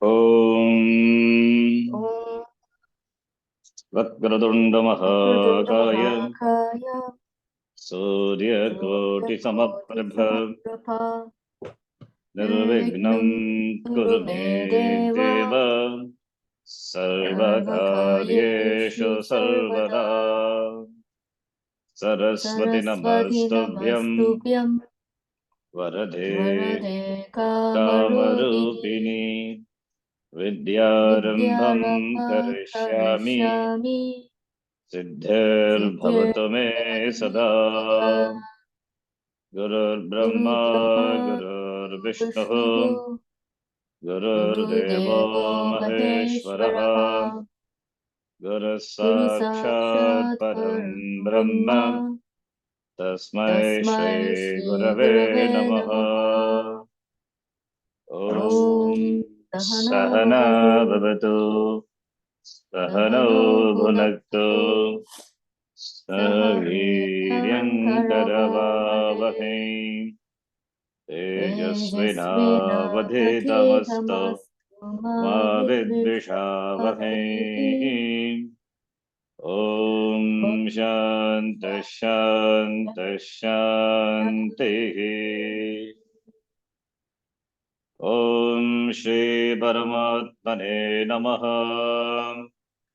Om Om Vakratunda Vakratunda Mahakaya Mahakaya Surya Koti Suryakoti Samaprabha Samaprabha Nirvignam Nirvignam Kuru Kuru Me Me Deva Deva Sarvakaryeshu Sarvakaryeshu Sarvada Sarvada Saraswati Saraswati Namastubhyam Namastubhyam Varade Varade Kamarupini Kamarupini Vidyarambham Vidyarambham Karishyami Karishyami Siddhir me Siddhyartha sada Gurur Guru Brahma Brahma Gurur Guru Vishnu Vishnu Gurur Devo Gurudevo Maheshwaraha Maheshwaraha Guru Guru Sakshat Sakshat Param Param Brahma Brahma Tasmai Tasmai Shri Shri Gurave Gurave Namaha Namaha Om Om Sahana Sahana Bhavatu Bhavatu Sahano Sahano Bhunaktu Bhunaktu Saviryam Sahaviryam Karavavahai Karavavahe Tejasvinavadhitamastu Tejasvinavadhitamastu Ma Ma Vidvishavahay Vidvishavahe Om Shanta Shanta Shanti Om Shri Paramatmane Namaha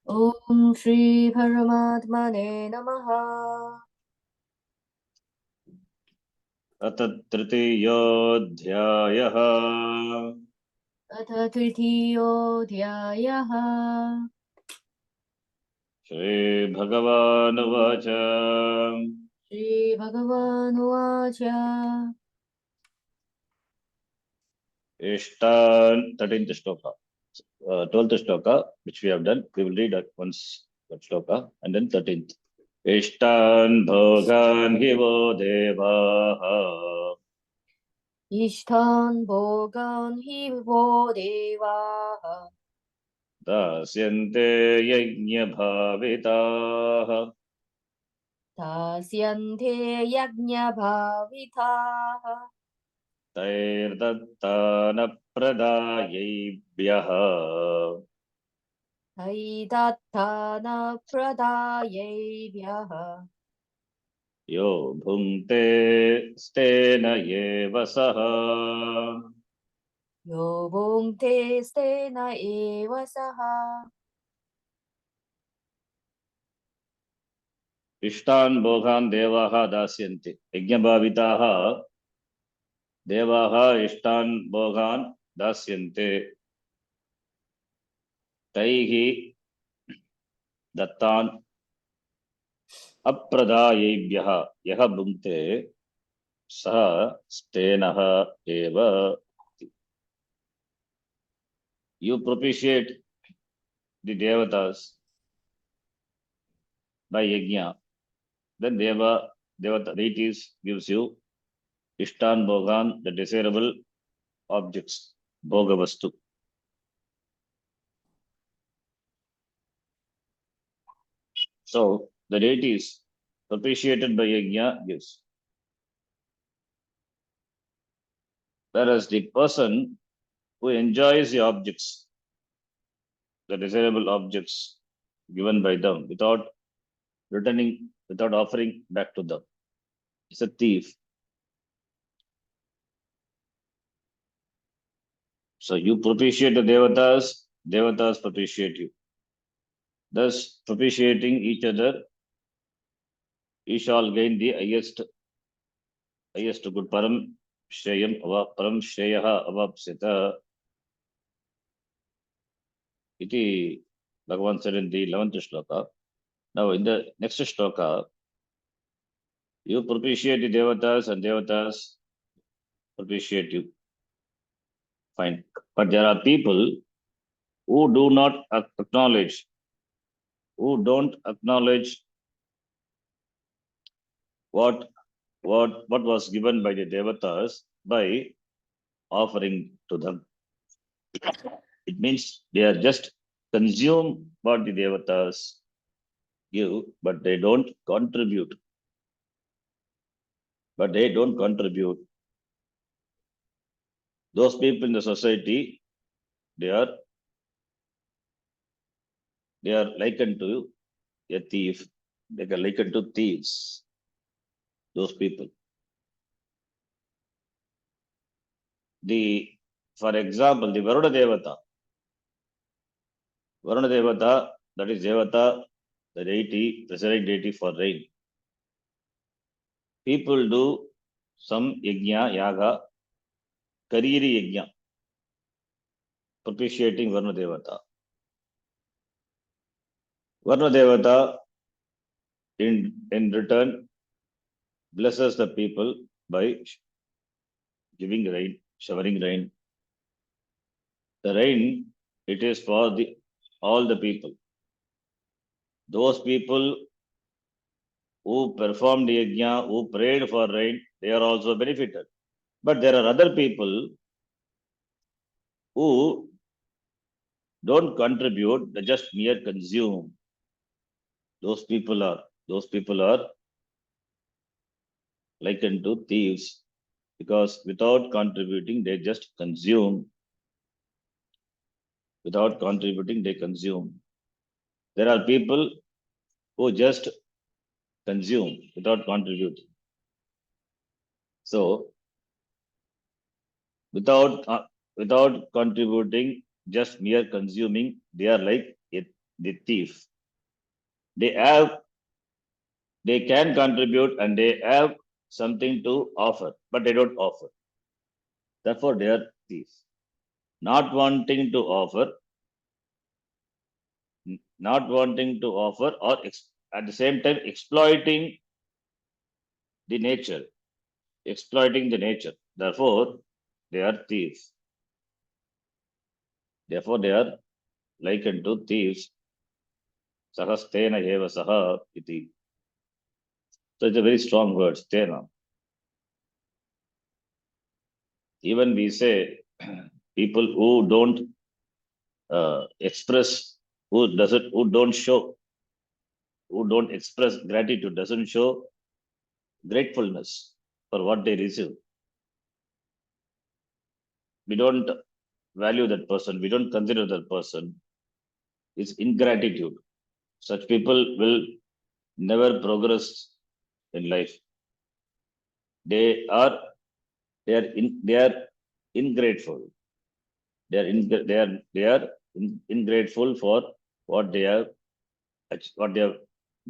Om Shri Paramatmane Namaha. Atatritiyodhyayah अथ तृतीयोऽध्यायः Shri Bhagavanuvacha श्रीभगवानुवाच Ishtan 13th shloka, 12th shloka, which we have done. We will read at once that shloka and then 13th. Ishtan bhogan hivo devaha इष्टान् भोगान् हि वो देवाः dasyante yajna bhavitaha दास्यन्ते यज्ञभाविताः तैर्दत्तान प्रदायैभ्यः हैदत्तानप्रदायैभ्यः यो भुङ्क्ते स्तेन एव सः यो भुङ्क्ते स्तेन एव सः इष्टान् भोगान् देवाः दास्यन्ति यज्ञभाविताः देवाः इष्टान् भोगान् दास्यन्ते तैः दत्तान् अप्रदायैभ्यः यः भुङ्क्ते सः स्तेनः एव. You propitiate the devatas by yajna, then devata deities gives you ishtan bhogan, the desirable objects, bhogavastu. So the deities propitiated by yajna gives. Whereas the person who enjoys the objects, the desirable objects given by them without returning, without offering back to them, is a thief. So you propitiate the devatas, devatas propitiate you. Thus, propitiating each other, we shall gain the highest good. Param Shreyaha Avapsita. Iti Bhagavan said in the 11th shloka. Now, in the next shloka, you propitiate the devatas and devatas propitiate you. Fine. But there are people who do not acknowledge, who don't acknowledge what was given by the devatas by offering to them. It means they are just consume what the devatas give, but they don't contribute. Those people in the society, they are likened to a thief. They are likened to thieves. Those people. For example, the Varuna Devata. Varuna Devata, that is Devata, the deity, presiding deity for rain. People do some yajna, yaga, kariri yajna, propitiating Varuna Devata. Varuna Devata, in return, blesses the people by giving rain, showering rain. The rain, it is for all the people. Those people who performed yajna, who prayed for rain, they are also benefited. But there are other people who don't contribute, they just mere consume. Those people are likened to thieves, because without contributing, they just consume. Without contributing, they consume. There are people who just consume without contributing. So, without contributing, just mere consuming, they are like the thief. They can contribute and they have something to offer, but they don't offer. Therefore, they are thieves. Not wanting to offer, or at the same time exploiting the nature. Therefore, they are thieves. Therefore, they are likened to thieves. Sahastena eva saha iti. So it's a very strong word, stena. Even we say people who don't express, who don't express gratitude, doesn't show gratefulness for what they receive. We don't value that person. We don't consider that person. It's ingratitude. Such people will never progress in life. They are ingrateful. They are ingrateful for what they have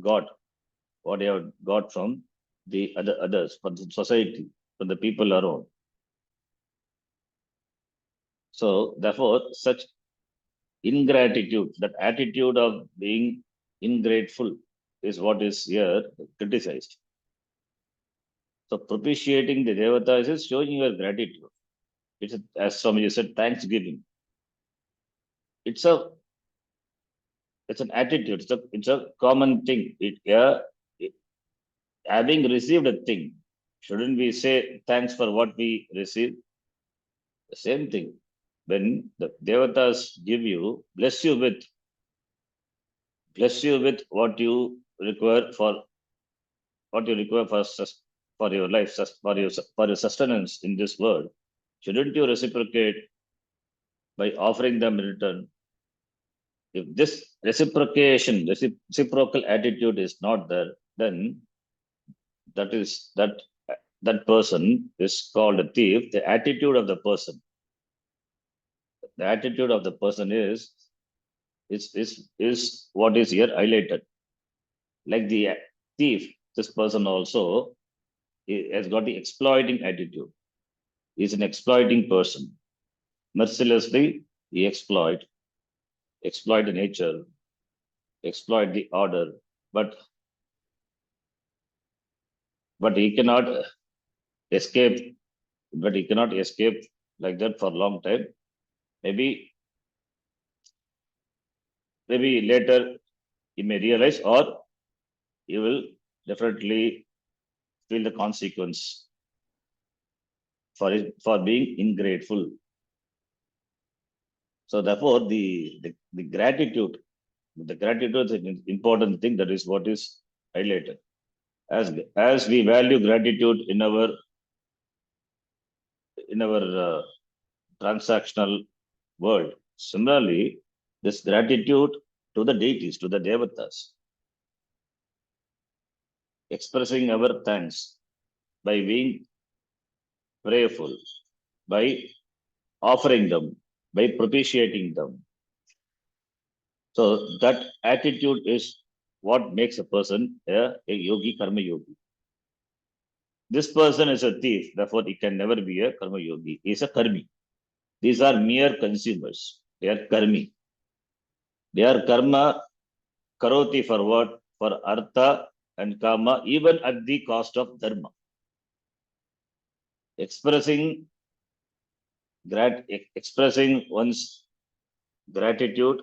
got, from the others, from the society, from the people around. So therefore, such ingratitude, that attitude of being ingrateful, is what is here criticized. So propitiating the devatas is showing your gratitude. It's as Swamiji said, thanksgiving. It's an attitude. It's a common thing. Having received a thing, shouldn't we say thanks for what we receive? The same thing. When the devatas give you, bless you with what you require for your life, for your sustenance in this world, shouldn't you reciprocate by offering them in return? If this reciprocal attitude is not there, then that person is called a thief. The attitude of the person is what is here highlighted. Like the thief, this person also has got the exploiting attitude. He's an exploiting person. Mercilessly, he exploit the nature, exploit the order, but he cannot escape. Like that for a long time. Maybe later he may realize, or he will definitely feel the consequence for being ingrateful. So therefore, the gratitude is an important thing. That is what is highlighted. As we value gratitude in our transactional world, Similarly, this gratitude to the deities, to the devatas, expressing our thanks by being prayerful, by offering them, by propitiating them. So that attitude is what makes a person a yogi, karma yogi. This person is a thief, therefore he can never be a karma yogi. He is a karmi. These are mere consumers. They are karmi. They are karma karoti for what? For artha and kama, even at the cost of dharma. Expressing expressing one's gratitude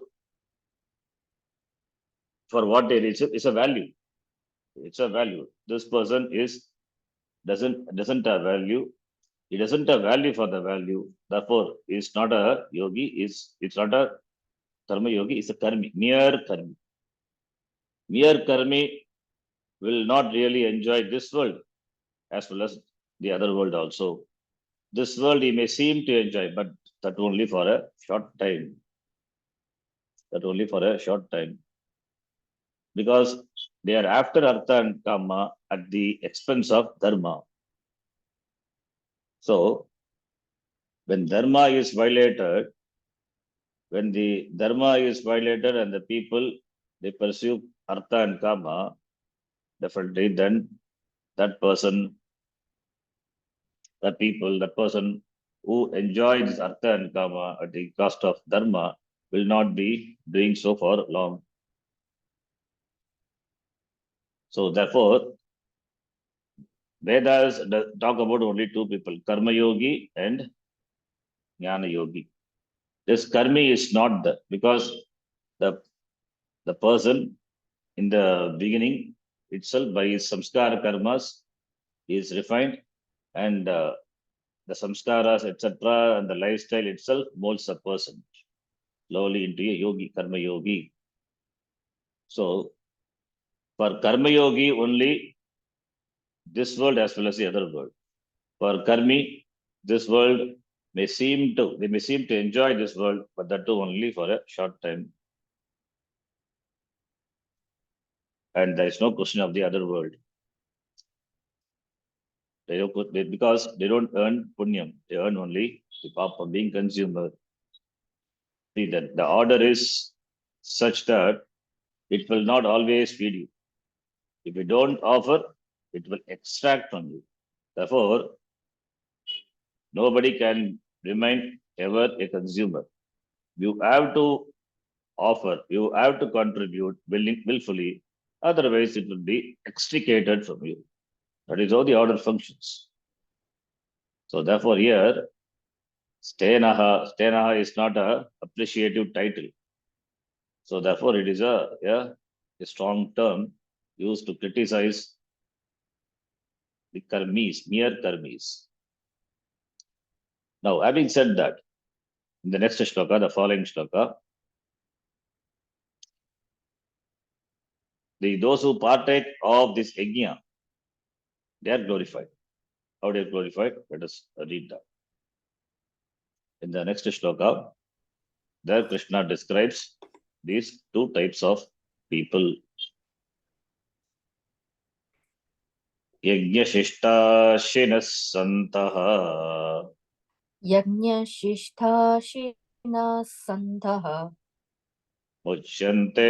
for what they receive is a value. It's a value. This person doesn't have value. He doesn't have value for the value. Therefore, he's not a yogi. It's not a karma yogi. It's a karmi, mere karmi. Mere karmi will not really enjoy this world as well as the other world also. This world he may seem to enjoy, but that only for a short time. That only for a short time. Because they are after artha and kama at the expense of dharma. So when dharma is violated, when the dharma is violated and the people they pursue artha and kama, definitely then that person, that person who enjoys artha and kama at the cost of dharma will not be doing so for long. So therefore, Vedas talk about only two people, karma yogi and jnana yogi. This karmi is not the, because the the person in the beginning itself by his samskara karmas is refined, and the samskaras etc. and the lifestyle itself molds a person slowly into a yogi, karma yogi. So for karma yogi only this world as well as the other world. For karmi, this world they may seem to enjoy this world, but that too only for a short time. And there is no question of the other world. Because they don't earn punyam, they earn only the papa, being consumer. See that the order is such that it will not always feed you. If you don't offer, it will extract from you. Therefore, nobody can remain ever a consumer. You have to offer, you have to contribute willfully, otherwise it will be extricated from you. That is how the order functions. So therefore here, stenaha is not a appreciative title. So therefore it is a strong term used to criticize the karmis, mere karmis. Now, having said that, in the next shloka, the following shloka, those who partake of this yajna, they are glorified. How they are glorified? Let us read that. In the next shloka, there Krishna describes these two types of people. Yajnashishtashinas santaha Yajnashishthashina santah मुच्यन्ते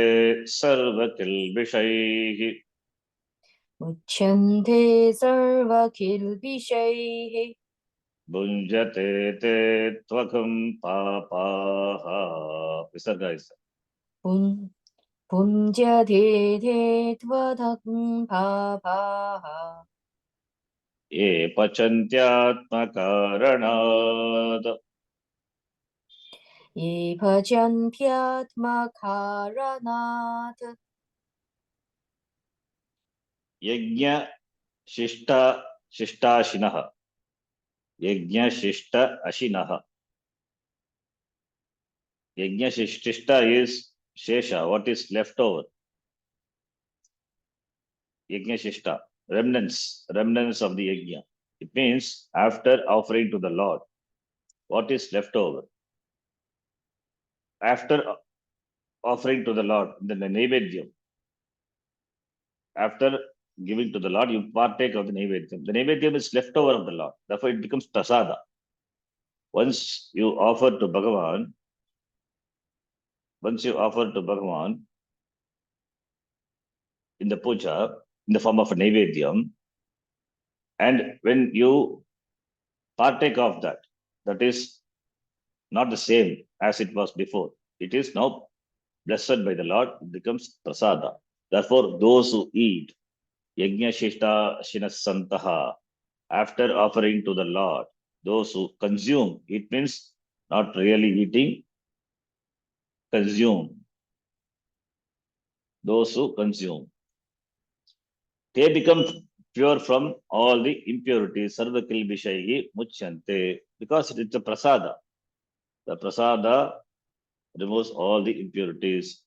सर्वकिल्बिषैः मुच्यन्ते सर्वकिल्बिषैः भुञ्जते ते त्वकं पापाः. Visarga is पुन् पुञ्जते ते त्वदं पापाः ये पचन्त्यात्मकारणात् ये भजन्त्यात्मकारणात् शिष्टाशिनः यज्ञशिष्ट अशिनः. Yajnashishta is shesha, what is left over. Yajnashishta, remnants of the yajna. It means after offering to the Lord, what is left over. after offering to the Lord, the Naivedyam, after giving to the Lord, you partake of the Naivedyam. The Naivedyam is leftover of the Lord. Therefore, it becomes prasada. Once you offer to Bhagavan, in the puja, in the form of a Naivedyam, and when you partake of that, that is not the same as it was before. It is now blessed by the Lord, it becomes prasada. Therefore, those who eat yajna shishta shinasantaha, after offering to the Lord, those who consume, it means not really eating, consume. Those who consume, they become pure from all the impurities. Sarvakil Vishayi Muchante, because it's a prasada. The prasada removes all the impurities.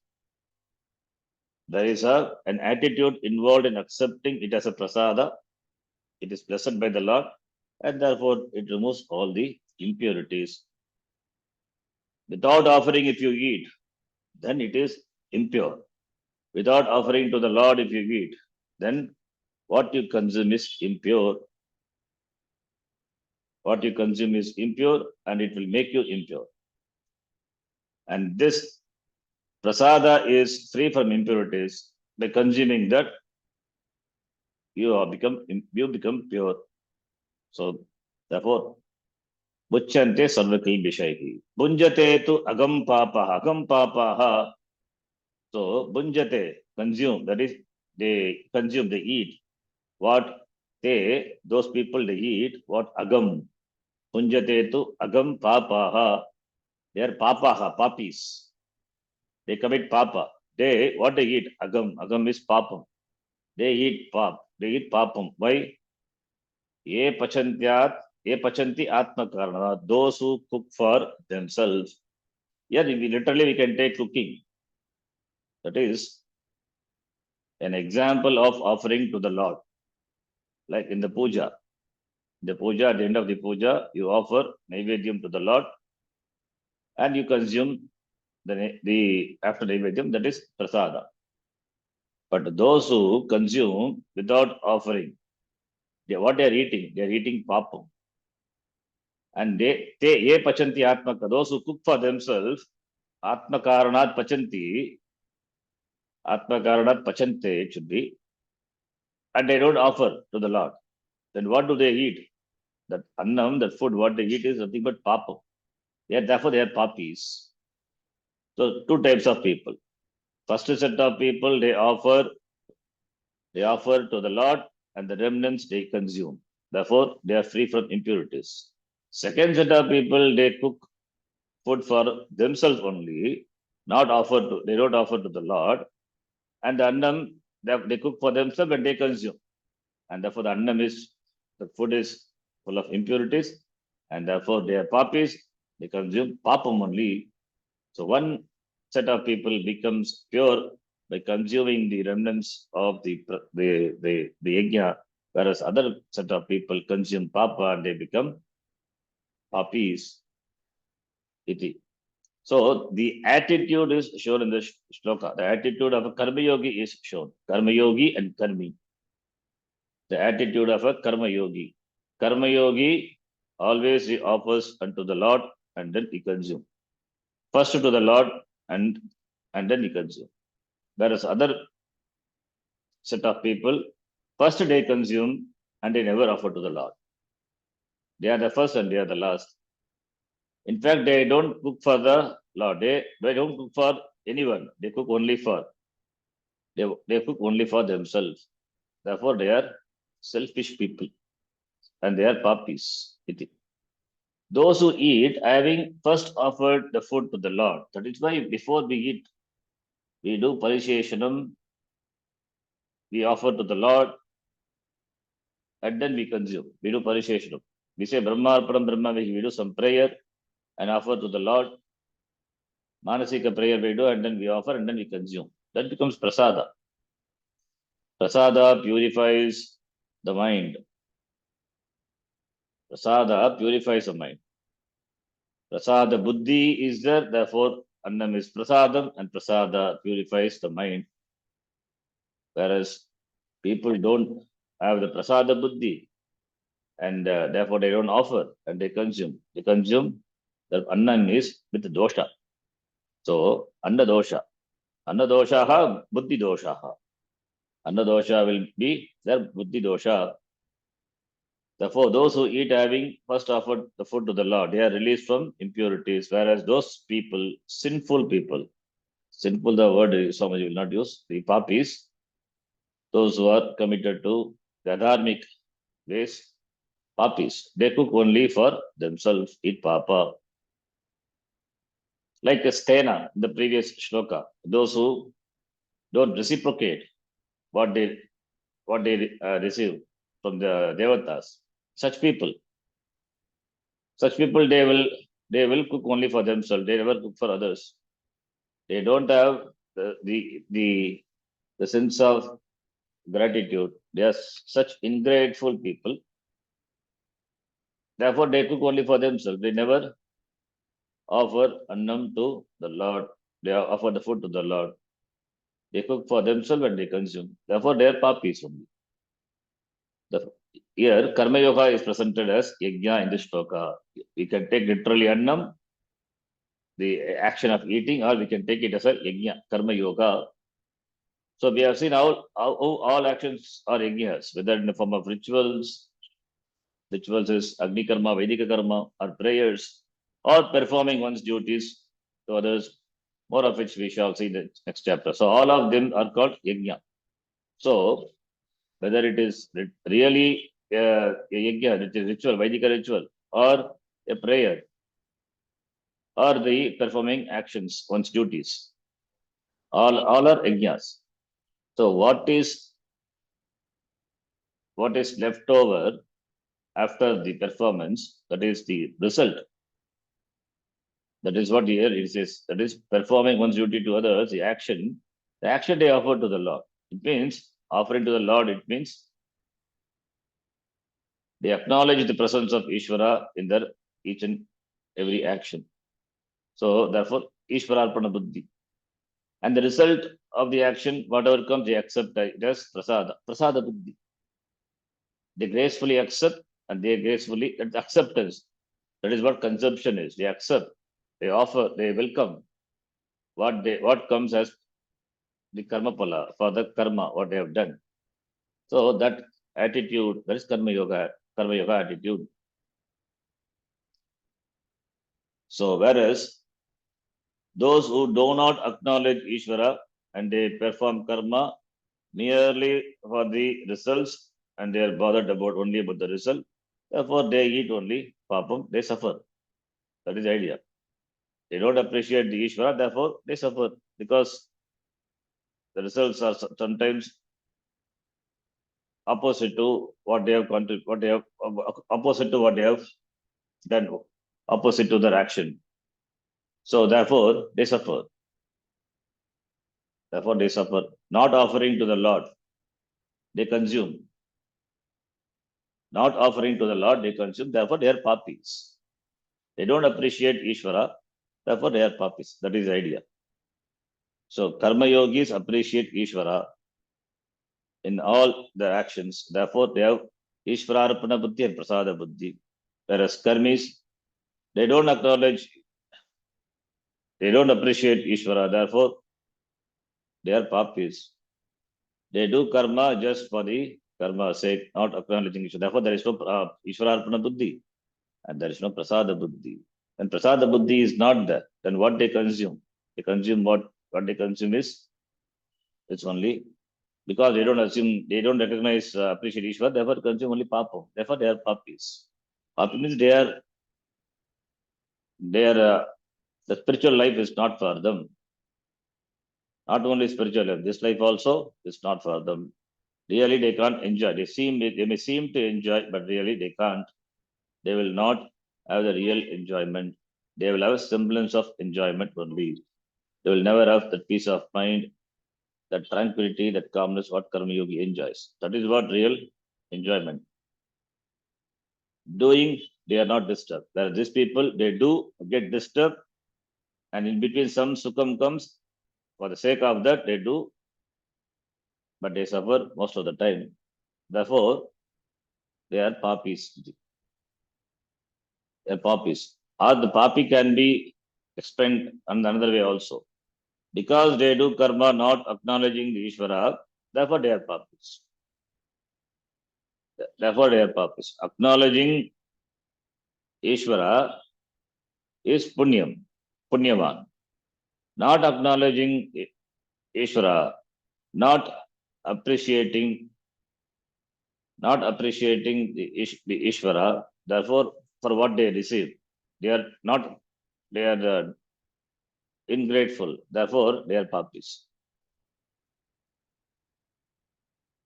There is an attitude involved in accepting it as a prasada. It is blessed by the Lord, and therefore it removes all the impurities. Without offering, if you eat, then it is impure. Without offering to the Lord, if you eat, then what you consume is impure. What you consume is impure, and it will make you impure. And this prasada is free from impurities. By consuming that, you become pure. So therefore, Buchyante sarvakil vishayhi. Bunjate tu agam papaha. Agam papaha. So bunjate, consume. That is, they consume, they eat. What those people, they eat. What agam. Bunjate tu agam papaha. They are papaha, papis. They commit papa. What they eat? Agam. Agam is papam. They eat pap. They eat papam. Why? Ye pachanti atma karana. Those who cook for themselves. Yeah, we can take cooking. That is an example of offering to the Lord. Like in the puja. The puja, at the end of the puja, you offer Naivedyam to the Lord and you consume the after Naivedyam, that is prasada. But those who consume without offering, what they are eating papam. And they ye pachanti atmaka, those who cook for themselves, atmakaranat pachanti, atmakaranat pachante it should be, and they don't offer to the Lord. Then what do they eat? That annam, that food, what they eat is nothing but papam. Therefore, they are papis. So, two types of people. First set of people, they offer to the Lord, and the remnants they consume. Therefore, they are free from impurities. Second set of people, they cook food for themselves only, they don't offer to the Lord. And the annam, they cook for themselves and they consume. And therefore, the food is full of impurities, and therefore they are papis, they consume papam only. So one set of people becomes pure by consuming the remnants of the yajna, whereas other set of people consume papa and they become papis. Iti. So the attitude is shown in the shloka. The attitude of a karma yogi is shown. Karma yogi and karmi. The attitude of a karma yogi. Karma yogi always he offers unto the Lord and then he consume. First to the Lord and then he consume. Whereas other set of people, first they consume and they never offer to the Lord. They are the first and they are the last. In fact, they don't cook for the Lord. They don't cook for anyone. They cook only for themselves. Therefore, they are selfish people and they are papis. Those who eat, having first offered the food to the Lord. That is why before we eat, we do parisheyanam, we offer to the Lord, and then we consume. We do parisheyanam. We say Brahmarpanam Brahma, we do some prayer and offer to the Lord. Manasika prayer we do, and then we offer, and then we consume. That becomes prasada. Prasada purifies the mind. Prasada purifies the mind. Prasada buddhi is there, therefore annam is prasadam, and prasada purifies the mind. Whereas people don't have the prasada buddhi, and therefore they don't offer and they consume. They consume. The annam is with dosha. So anna dosha. Anna doshaha, buddhi doshaha. Anna dosha will be their buddhi dosha. Therefore, those who eat having first offered the food to the Lord, they are released from impurities, whereas those people, sinful, the word Swamiji will not use, the papis, those who are committed to the dharmic ways, papis, they cook only for themselves, eat papa. Like a stena in the previous shloka, those who don't reciprocate what they receive from the devatas, such people they will cook only for themselves. They never cook for others. They don't have the sense of gratitude. They are such ingrateful people. Therefore, they cook only for themselves. They never offer annam to the Lord. They offer the food to the Lord. They cook for themselves and they consume. Therefore, they are papis only. Here, Karma Yoga is presented as yajna in this shloka. We can take literally annam, the action of eating, or we can take it as a yajna, Karma Yoga. So we have seen how all actions are yajnas, whether in the form of rituals. Rituals is Agni Karma, Vedika Karma, or prayers, or performing one's duties to others, more of which we shall see in the next chapter. So all of them are called yajna. So whether it is really a yajna, it is ritual, Vedika ritual, or a prayer, or the performing actions, one's duties, all are yajnas. So what is left over after the performance, that is the result. That is what here it says. That is performing one's duty to others, the action they offer to the Lord. It means offering to the Lord, it means they acknowledge the presence of Ishvara in their each and every action. So therefore, Ishvararpana Buddhi. And the result of the action, whatever comes, they accept it as Prasada Buddhi. They gracefully accept, and they gracefully, that's acceptance. That is what consumption is. They accept, they offer, they welcome what comes as the karma pala for the karma, what they have done. So that attitude, that is karma yoga attitude. So whereas those who do not acknowledge Ishvara and they perform karma merely for the results, and they are bothered only about the result, therefore they eat only papam, they suffer. That is the idea. They don't appreciate the Ishvara, therefore they suffer, because the results are sometimes opposite to what they have opposite to what they have done, opposite to their action. So therefore they suffer. Therefore they suffer. Not offering to the Lord, they consume. Not offering to the Lord, they consume. Therefore they are papis. They don't appreciate Ishvara. Therefore they are papis. That is the idea. So karma yogis appreciate Ishvara in all their actions. Therefore they have Ishvararpana buddhi and prasada buddhi. Whereas karmis, they don't acknowledge, they don't appreciate Ishvara. Therefore they are papis. They do karma just for the karma's sake, not acknowledging Ishvara. Therefore there is no Ishvararpana buddhi and there is no prasada buddhi. When prasada buddhi is not there, then what they consume? They consume what they consume is, it's only because they don't assume, they don't recognize, appreciate Ishvara, therefore consume only papa. Therefore they are papis. Papi means they are the spiritual life is not for them. Not only spiritual life, this life also is not for them. Really they can't enjoy. They may seem to enjoy, but really they can't. They will not have the real enjoyment. They will have a semblance of enjoyment only. They will never have that peace of mind, that tranquility, that calmness, what Karma Yogi enjoys. That is what real enjoyment. Doing, they are not disturbed. Whereas these people, they do get disturbed And in between some sukham comes, for the sake of that they do, but they suffer most of the time. Therefore, they are papis. They are papis. Or the papi can be explained in another way also. Because they do karma not acknowledging the Ishvara, therefore they are papis. Therefore they are papis. Acknowledging Ishvara is punyam, punyavan. Not acknowledging Ishvara, not appreciating, the Ishvara, therefore for what they receive, they are not, they are ingrateful, therefore they are papis.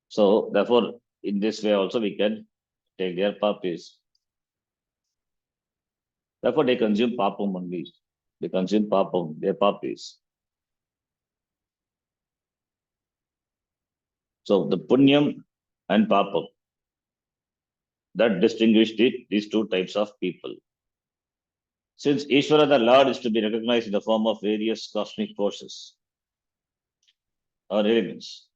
So therefore in this way also we can take their papis. Therefore they consume papam only. They consume papam, they are papis. So the punyam and papam, that distinguish these two types of people. Since Ishvara the Lord is to be recognized in the form of various cosmic forces or elements,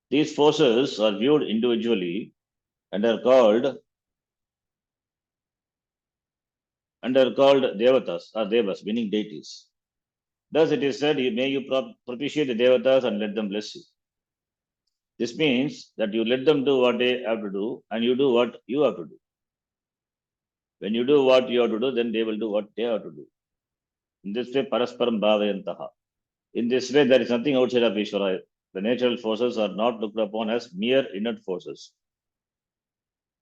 these forces are viewed individually and are called devatas or devas, meaning deities. Thus it is said, may you propitiate the devatas and let them bless you. This means that you let them do what they have to do and you do what you have to do. When you do what you have to do, then they will do what they have to do. In this way, parasparam bhavayantaha. In this way, there is nothing outside of Ishvara. The natural forces are not looked upon as mere inert forces.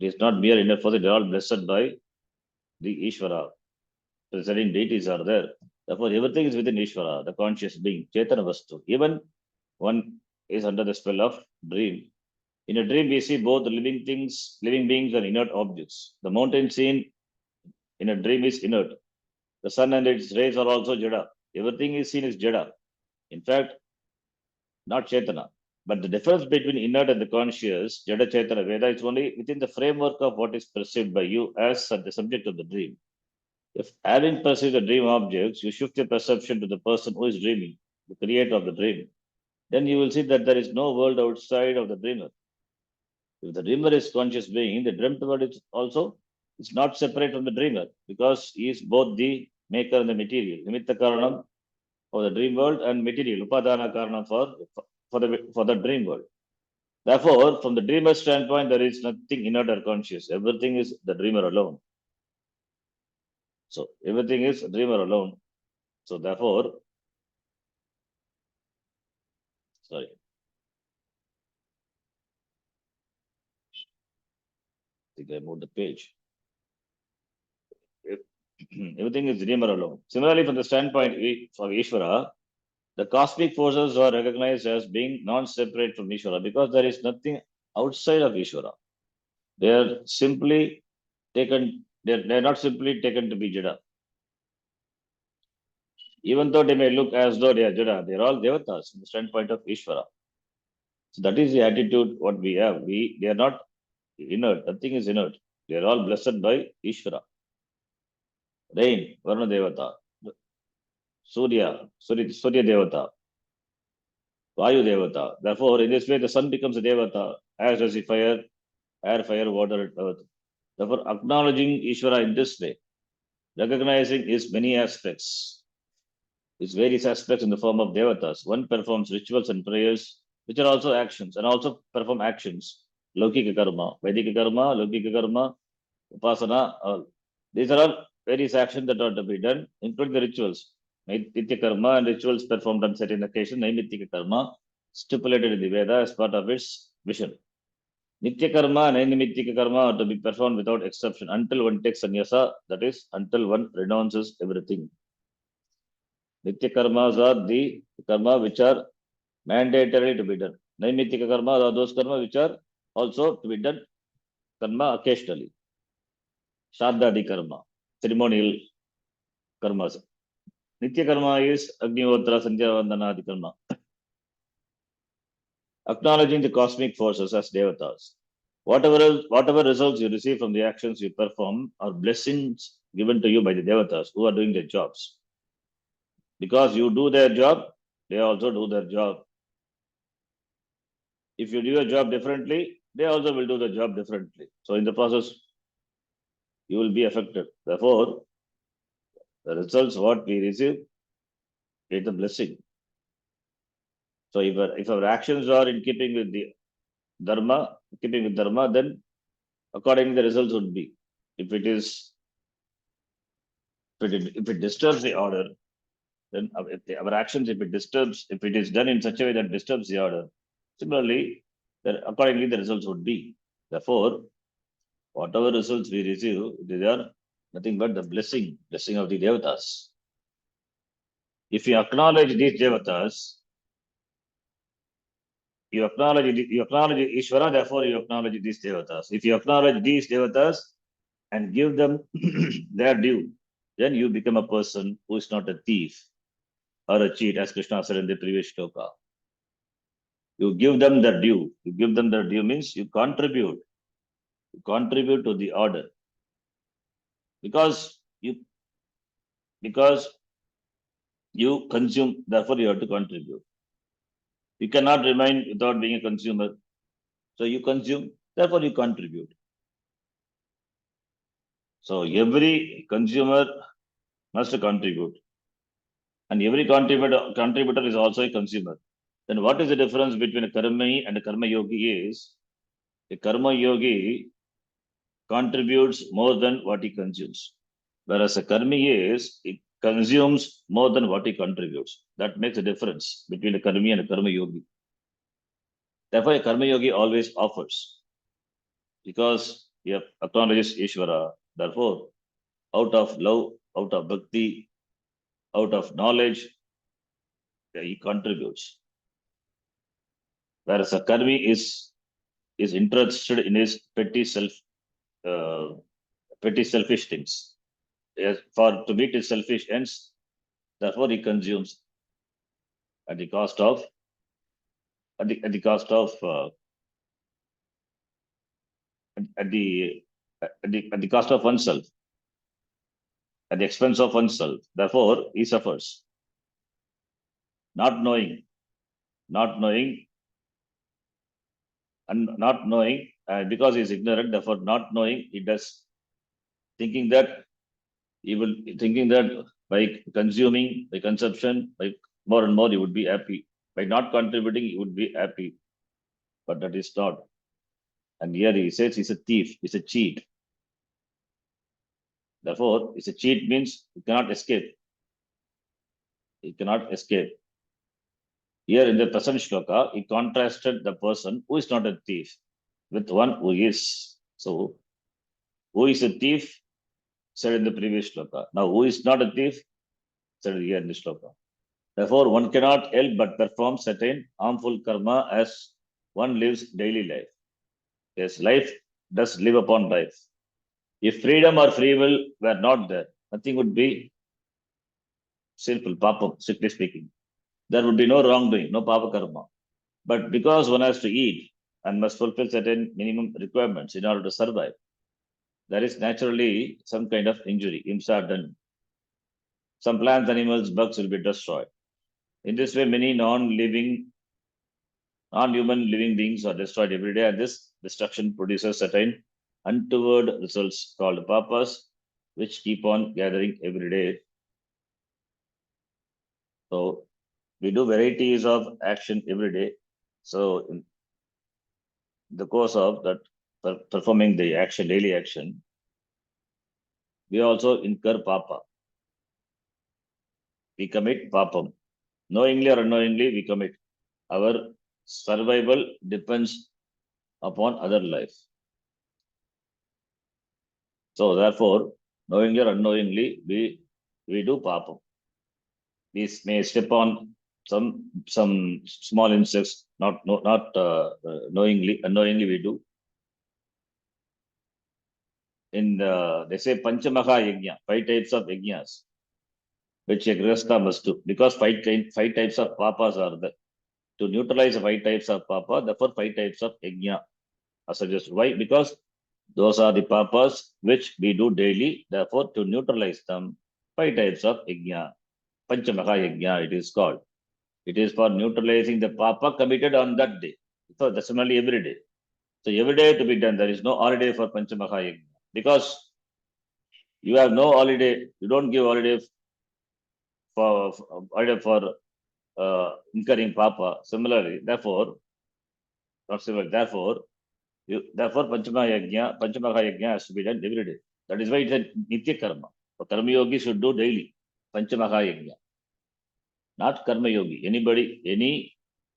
It is not mere inert forces, they are all blessed by the Ishvara. Presiding deities are there. Therefore, everything is within Ishvara, the conscious being, Chetana Vastu. Even one is under the spell of dream. In a dream, we see both living things, living beings, and inert objects. The mountain seen in a dream is inert. The sun and its rays are also Jada. Everything is seen as Jada. In fact, not Chetana. But the difference between inert and the conscious, Jada Chetana Veda, is only within the framework of what is perceived by you as the subject of the dream. If having perceived the dream objects, you shift your perception to the person who is dreaming, the creator of the dream, then you will see that there is no world outside of the dreamer. If the dreamer is conscious being, the dreamt world is also is not separate from the dreamer because he is both the maker and the material. Nimitta Karanam for the dream world and material, Upadana Karanam for the dream world. Therefore, from the dreamer's standpoint, there is nothing inert or conscious. Everything is the dreamer alone. So everything is dreamer alone. So therefore, sorry. I think I moved the page. Everything is dreamer alone. Similarly, from the standpoint of Ishvara, the cosmic forces are recognized as being non-separate from Ishvara because there is nothing outside of Ishvara. They are simply taken, they're not simply taken to be Jada. Even though they may look as though they are Jada, they're all Devatas from the standpoint of Ishvara. So that is the attitude what we have. They are not inert, nothing is inert. They are all blessed by Ishvara. Rain, Varna Devata, Surya Devata, Vayu Devata. Therefore, in this way, the sun becomes a Devata, as does the fire, air, fire, water, and earth. Therefore, acknowledging Ishvara in this way, recognizing his many aspects, his various aspects in the form of Devatas. One performs rituals and prayers, which are also actions, and also perform actions. Laukika karma, Vedika karma, Laukika karma, Upasana, all. These are all various actions that are to be done, including the rituals. Nitya karma and rituals performed on certain occasions, Naimittika karma, stipulated in the Veda as part of its vision. Nitya karma and Naimitika karma are to be performed without exception until one takes sannyasa, that is, until one renounces everything. Nitya karmas are the karma which are mandatory to be done. Naimitika karma are those karma which are also to be done karma occasionally. Shraddhadi karma, ceremonial karmas. Nitya karma is Agnihotra, Sandhya Vandana, Adi karma. Acknowledging the cosmic forces as devatas. Whatever results you receive from the actions you perform are blessings given to you by the devatas who are doing their jobs. Because you do their job, they also do their job. If you do your job differently, they also will do the job differently. So in the process, you will be affected. Therefore, the results what we receive is the blessing. So if our actions are in keeping with the dharma, then accordingly the results would be. If it disturbs the order, then our actions, if it is done in such a way that disturbs the order, similarly, then accordingly the results would be. Therefore, whatever results we receive, they are nothing but the blessing of the devatas. If you acknowledge these devatas, you acknowledge Ishvara, therefore you acknowledge these devatas. If you acknowledge these devatas and give them their due, then you become a person who is not a thief or a cheat, as Krishna said in the previous shloka. You give them their due. You give them their due means you contribute. You contribute to the order. Because you consume, therefore you have to contribute. You cannot remain without being a consumer. So you consume, therefore you contribute. So every consumer must contribute. And every contributor is also a consumer. Then what is the difference between a karmi and a karma yogi is a karma yogi contributes more than what he consumes. Whereas a karmi is, he consumes more than what he contributes. That makes a difference between a karmi and a karma yogi. Therefore, a karma yogi always offers because he acknowledges Ishvara. Therefore, out of love, out of bhakti, out of knowledge, he contributes. Whereas a karmi is interested in his petty selfish things. Yes, to meet his selfish ends, therefore he consumes at the cost of at the cost of at the cost of oneself, at the expense of oneself. Therefore, he suffers. Not knowing, because he is ignorant. Therefore, not knowing, he does, thinking that by consuming, by consumption, by more and more, he would be happy. By not contributing, he would be happy. But that is not. And here he says he's a thief, he's a cheat. Therefore, it's a cheat means you cannot escape. He cannot escape. Here in the present shloka, he contrasted the person who is not a thief with one who is. So, who is a thief? Said in the previous shloka. Now, who is not a thief? Said here in the shloka. Therefore, one cannot help but perform certain harmful karma as one lives daily life. Yes, life does live upon life. If freedom or free will were not there, nothing would be sinful, papa, strictly speaking. There would be no wrongdoing, no papa karma. But because one has to eat and must fulfill certain minimum requirements in order to survive, there is naturally some kind of injury, imsa done. Some plants, animals, bugs will be destroyed. In this way, many non-human living beings are destroyed every day, and this destruction produces certain untoward results called papas, which keep on gathering every day. So we do varieties of action every day. So in the course of that performing the action, daily action, we also incur papa. We commit papam. Knowingly or unknowingly, we commit. Our survival depends upon other life. So therefore, knowingly or unknowingly, we do papam. We may step on some small insects, not knowingly. Unknowingly, we do. They say Panchamaha Yajna, 5 types of yajnas, which a grihastha must do. Because 5 types of papas are there. To neutralize 5 types of papa, therefore 5 types of yajna are suggested. Why? Because those are the papas which we do daily. Therefore, to neutralize them, 5 types of yajna Panchamaha Yajna, it is called. It is for neutralizing the papa committed on that day. So that's only every day. So every day to be done. There is no holiday for Panchamaha Yajna. Because you have no holiday, you don't give holiday for incurring papa. Similarly, therefore, not similar, therefore, Panchamaha Yajna has to be done every day. That is why it's a Nitya Karma. So Karma Yogi should do daily Panchamaha Yajna, not Karma Yogi. Anybody, any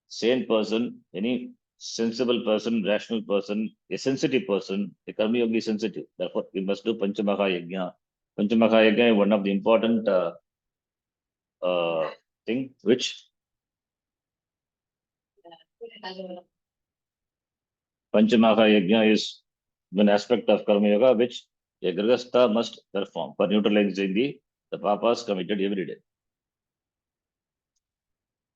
sane person, any sensible person, rational person, a sensitive person, a Karma Yogi is sensitive. Therefore, we must do Panchamaha Yajna. Panchamaha Yajna is one of the important thing which Panchamaha Yajna is one aspect of Karma Yoga which a Grihastha must perform for neutralizing the papas committed every day.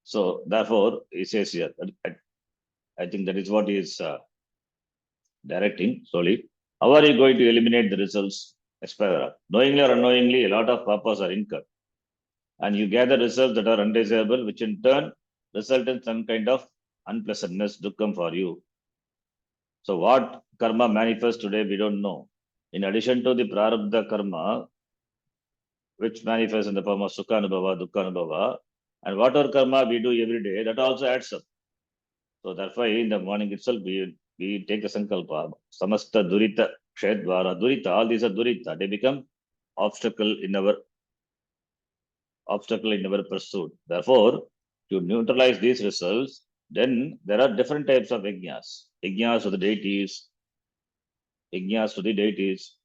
So, therefore, he says here, I think that is what he is directing slowly. How are you going to eliminate the results? Knowingly or unknowingly, a lot of papas are incurred. And you gather results that are undesirable, which in turn result in some kind of unpleasantness, dukkam for you. So, what karma manifests today, we don't know. In addition to the prarabdha karma, which manifests in the form of sukhanubhava, dukkhanubhava, and whatever karma we do every day, that also adds up. So that's why in the morning itself we take a sankalpa. Samasta durita, kshedvara, durita, all these are durita. They become obstacle in our pursuit. Therefore, to neutralize these results, then there are different types of yajnas. Yajnas to the deities, yajnas to the deities,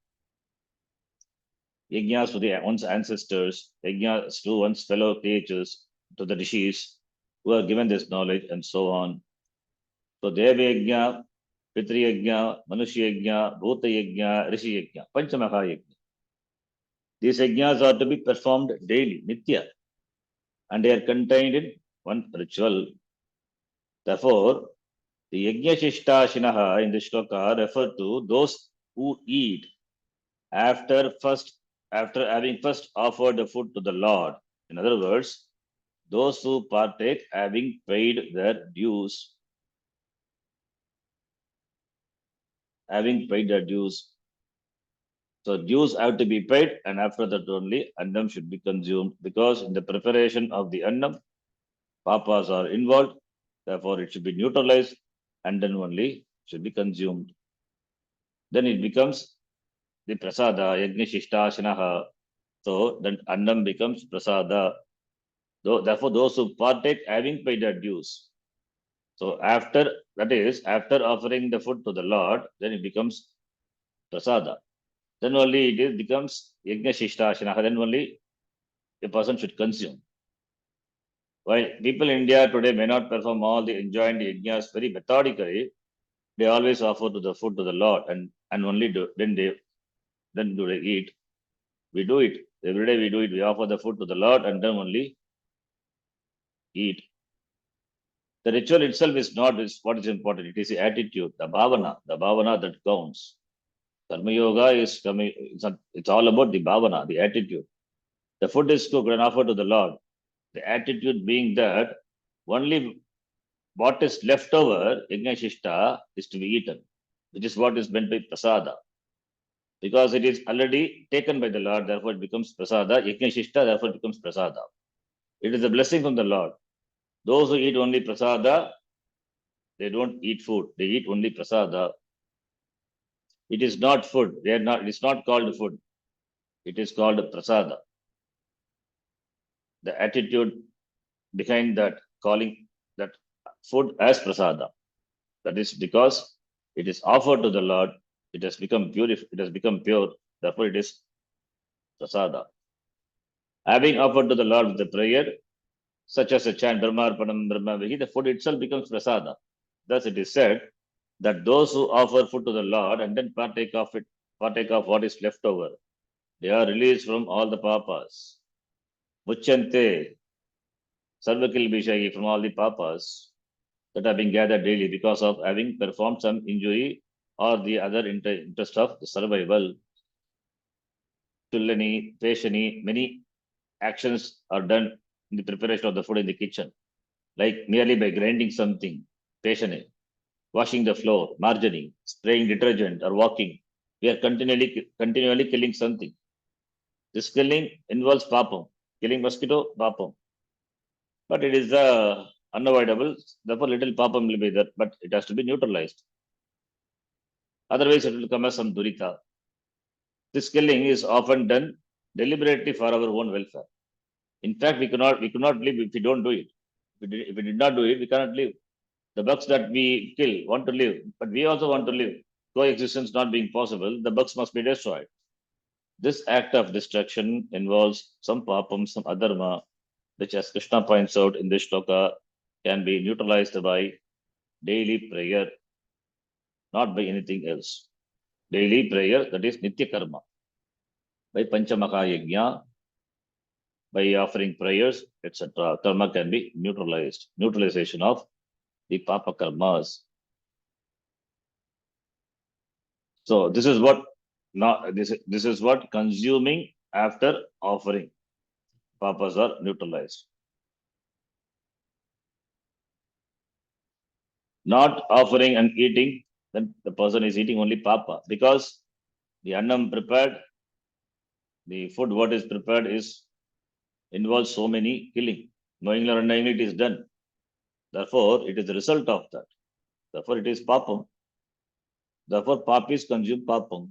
yajnas to one's ancestors, yajnas to one's fellow creatures, to the rishis who are given this knowledge, and so on. So Deva Yajna, Pitri Yajna, Manushya Yajna, Bhuta Yajna, Rishi Yajna, Panchamaha Yajna. These yajnas are to be performed daily, Nitya, and they are contained in one ritual. Therefore, the Yajna Shishtashinaha in the shloka refer to those who eat after having first offered the food to the Lord. In other words, those who partake having paid their dues. So dues have to be paid, and after that only annam should be consumed, because in the preparation of the annam, papas are involved. Therefore, it should be neutralized, and then only should be consumed. Then it becomes the prasada, yajna shishtasinaha. So then annam becomes prasada. Therefore, those who partake having paid their dues. So after offering the food to the Lord, then it becomes prasada. Then only it becomes yajna shishtasinaha. Then only a person should consume. While people in India today may not perform all the enjoined yajnas very methodically, they always offer to the food to the Lord, and only then do they eat. We do it every day. We do it. We offer the food to the Lord, and then only eat. The ritual itself is not what is important. It is the attitude, the bhavana that counts. Karma yoga is it's all about the bhavana, the attitude. The food is cooked and offered to the Lord. The attitude being that only what is left over, yajna shishta, is to be eaten, which is what is meant by prasada. Because it is already taken by the Lord, therefore it becomes prasada. Yajna shishta, therefore it becomes prasada. It is a blessing from the Lord. Those who eat only prasada, they don't eat food. They eat only prasada. It is not food. It is not called food. It is called prasada. The attitude behind that, calling that food as prasada. That is because it is offered to the Lord. It has become pure. It has become pure. Therefore, it is prasada. Having offered to the Lord with the prayer, such as a chant Brahmarpanam Brahmavihi, the food itself becomes prasada. Thus, it is said that those who offer food to the Lord and then partake of what is left over, they are released from all the papas. Muchante, Sarvakil Bishagi, from all the papas that have been gathered daily because of having performed some injury or the other interest of the survival. Tullani, Peshani, many actions are done in the preparation of the food in the kitchen, like merely by grinding something, patiently, washing the floor, margining, spraying detergent, or walking. We are continually killing something. This killing involves papam. Killing mosquito, papam. But it is unavoidable. Therefore, little papam will be there, but it has to be neutralized. Otherwise, it will come as some durita. This killing is often done deliberately for our own welfare. In fact, we could not live if we don't do it. If we did not do it, we cannot live. The bugs that we kill want to live, but we also want to live. Coexistence not being possible, the bugs must be destroyed. This act of destruction involves some papam, some adharma, which, as Krishna points out in this shloka, can be neutralized by daily prayer, not by anything else. Daily prayer, that is nitya karma. By panchamaka yajna, by offering prayers, etc. Karma can be neutralized. Neutralization of the papa karmas. So this is what this is what consuming after offering. Papas are neutralized. Not offering and eating, then the person is eating only papa, because the annam prepared, the food what is prepared is involves so many killing. Knowingly or unknowingly it is done. Therefore, it is the result of that. Therefore, it is papam. Therefore, papis consume papam.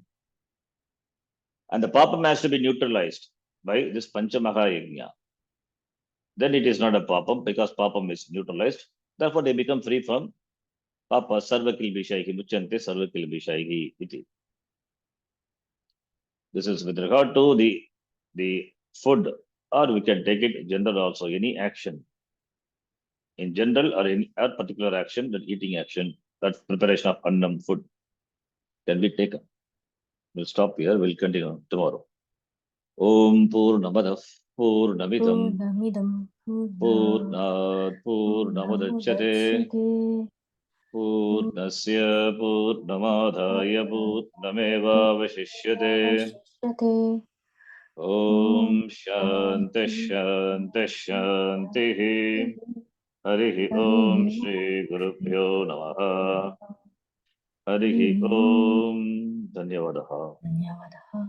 And the papam has to be neutralized by this panchamaha yajna. Then it is not a papam, because papam is neutralized. Therefore, they become free from papa. Sarvakil bishaihi muchante sarvakil bishaihi iti. This is with regard to the food, or we can take it in general also, any action. In general or in a particular action, that eating action, that preparation of annam food can be taken. We'll stop here. We'll continue tomorrow. Om Purnamadah Purnamidam Purnamidam Purnat Purnamudachyate Purnasya Purnamadhaya Purnamevavashishyate. Vashishyate. Om Shanti Shanti Shanti. Harihi Om Shri Gurubhyo Namaha. Harihi Om. Dhanyavadaha. Dhanyavadaha.